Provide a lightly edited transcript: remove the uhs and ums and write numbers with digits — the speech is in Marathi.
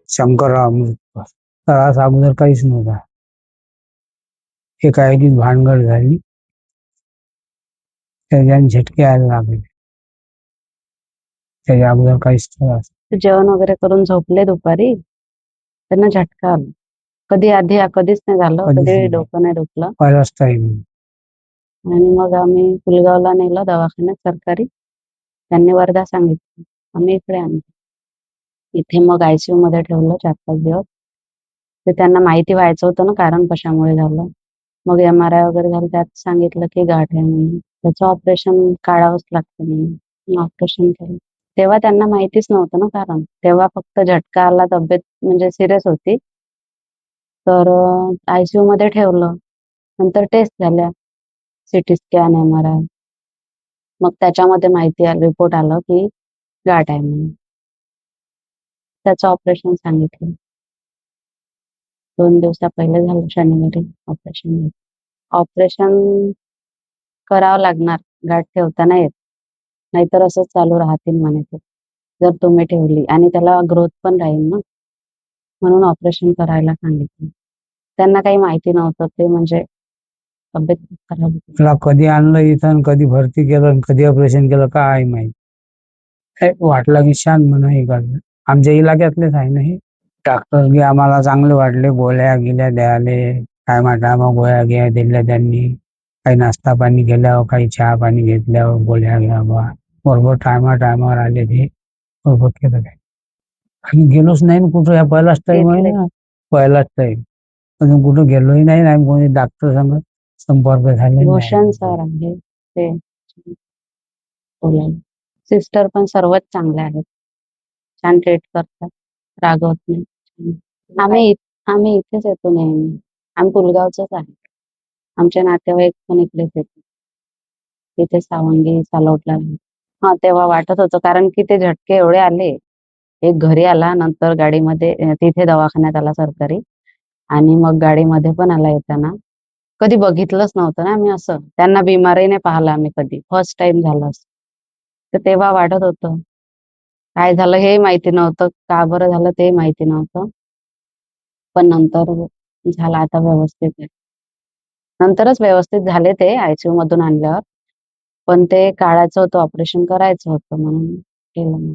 शंकरराव अमृतकर. त्रास अगोदर काहीच नव्हता. एकाएकी भानगड झाली, त्याच्याने झटके यायला लागले. त्याच्या अगोदर काहीच त्रास. जेवण वगैरे करून झोपले दुपारी, त्यांना झटका आला. कधी आधी कधीच नाही झालं, कधीच कधी नाही. डोकं नाही दुखलं. पहिलाच टाइम. आणि मग आम्ही पुलगावला नेलं दवाखान्यात सरकारी. त्यांनी वर्धा सांगितलं, आम्ही इकडे आणलं. इथे मग ICU मध्ये ठेवलं 4-5 दिवस. ते त्यांना माहिती व्हायचं होतं ना कारण कशामुळे झालं. मग MRI वगैरे झालं, त्यात सांगितलं की गाठ आहे म्हणून. त्याचं ऑपरेशन काढावंच लागतं म्हणून ऑपरेशन केलं. तेव्हा त्यांना माहितीच नव्हतं ना कारण. तेव्हा फक्त झटका आला, तब्येत म्हणजे सिरियस होती. तर ICU मध्ये ठेवलं. नंतर टेस्ट झाल्या, CT स्कॅन, MRI. मग त्याच्यामध्ये माहिती आली, रिपोर्ट आलं की गाठ आहे म्हणून. त्याचं ऑपरेशन सांगितलं. 2 दिवसा पहिले झालं, शनिवारी ऑपरेशन. ऑपरेशन करावं लागणार, गाठ ठेवता नाही येत. नाहीतर असंच चालू राहतील म्हणे ते, जर तुम्ही ठेवली. आणि त्याला ग्रोथ पण राहील ना, म्हणून ऑपरेशन करायला सांगितलं. त्यांना काही माहिती नव्हतं, ते म्हणजे तब्येत खराब होती. तुला कधी आणलं इथं आणि कधी भरती केलं आणि कधी ऑपरेशन केलं काय माहित. वाटलं की शांत म्हणा हे काढलं. आमच्या इलाक्यातलेच आहे ना हे. डॉक्टर बी आम्हाला चांगले वाटले, गोळ्या गिल्या द्यायले, टायमा गोळ्या घ्या दिल्या त्यांनी. काही नाश्ता पाणी केल्यावर, काही चहा पाणी घेतल्यावर गोळ्या घ्या बा. बरोबर टायमावर आले ते, बरोबर केलं काय. आम्ही गेलोच नाही ना कुठं, या पहिलाच टाइम आहे ना, पहिलाच टाइम. अजून कुठं गेलोही नाही, नाही कोणी डॉक्टर संग संपर्क झाले भूषण सर आहे ते बोलायला. सिस्टर पण सर्वच चांगल्या आहेत, छान ट्रीट करतात, रागवत नाही. आम्ही इथेच येतो नेहमी. आम्ही पुलगावचंच आहे. आमचे नातेवाईक पण इकडेच येतात. तिथे सावंगी चालवला. हा, तेव्हा वाटत होतं कारण की ते झटके एवढे आले. एक घरी आला, नंतर गाडीमध्ये तिथे दवाखान्यात आला सरकारी, आणि मग गाडीमध्ये पण आला येताना. कधी बघितलंच नव्हतं ना आम्ही असं. त्यांना बिमारी नाही पाहिलं आम्ही कधी, फर्स्ट टाइम झालं असं. तर तेव्हा वाटत होतं, काय झालं हे माहिती नव्हतं, का बरं झालं ते माहिती नव्हतं. पण नंतर झालं आता व्यवस्थित आहे. नंतरच व्यवस्थित झाले ते ICU मधून आणल्यावर. पण ते काढायचं होतं, ऑपरेशन करायचं होतं म्हणून केलं.